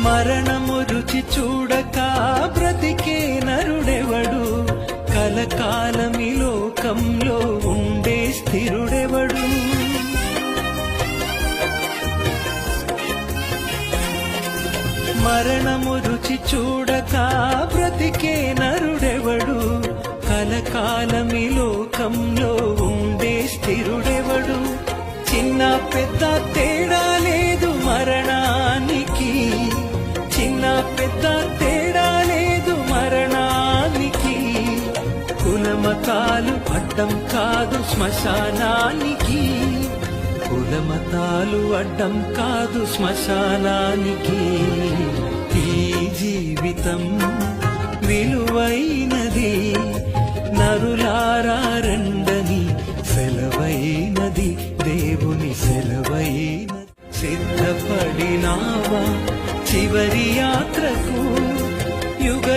మరణము రుచి చూడక బ్రతికే నరుడెవడు, కలకాలమి లోకంలో ఉండే స్థిరుడెవడు. మరణము రుచి చూడక బ్రతికే నరుడెవడు, కలకాలమి లోకంలో ఉండే స్థిరుడెవడు. చిన్న పెద్ద తేడా లేదు మరణానికి, చిన్న పెద్ద తేడా లేదు మరణానికి. కులమతాలు అడ్డం కాదు శ్మశానానికి, కులమతాలు అడ్డం కాదు శ్మశానానికి. ఈ జీవితం విలువైనది, నరులారా రండని సెలవైనది, దేవుని సెలవైనది. సిద్ధపడినావా చివరి యాత్రకు, యుగ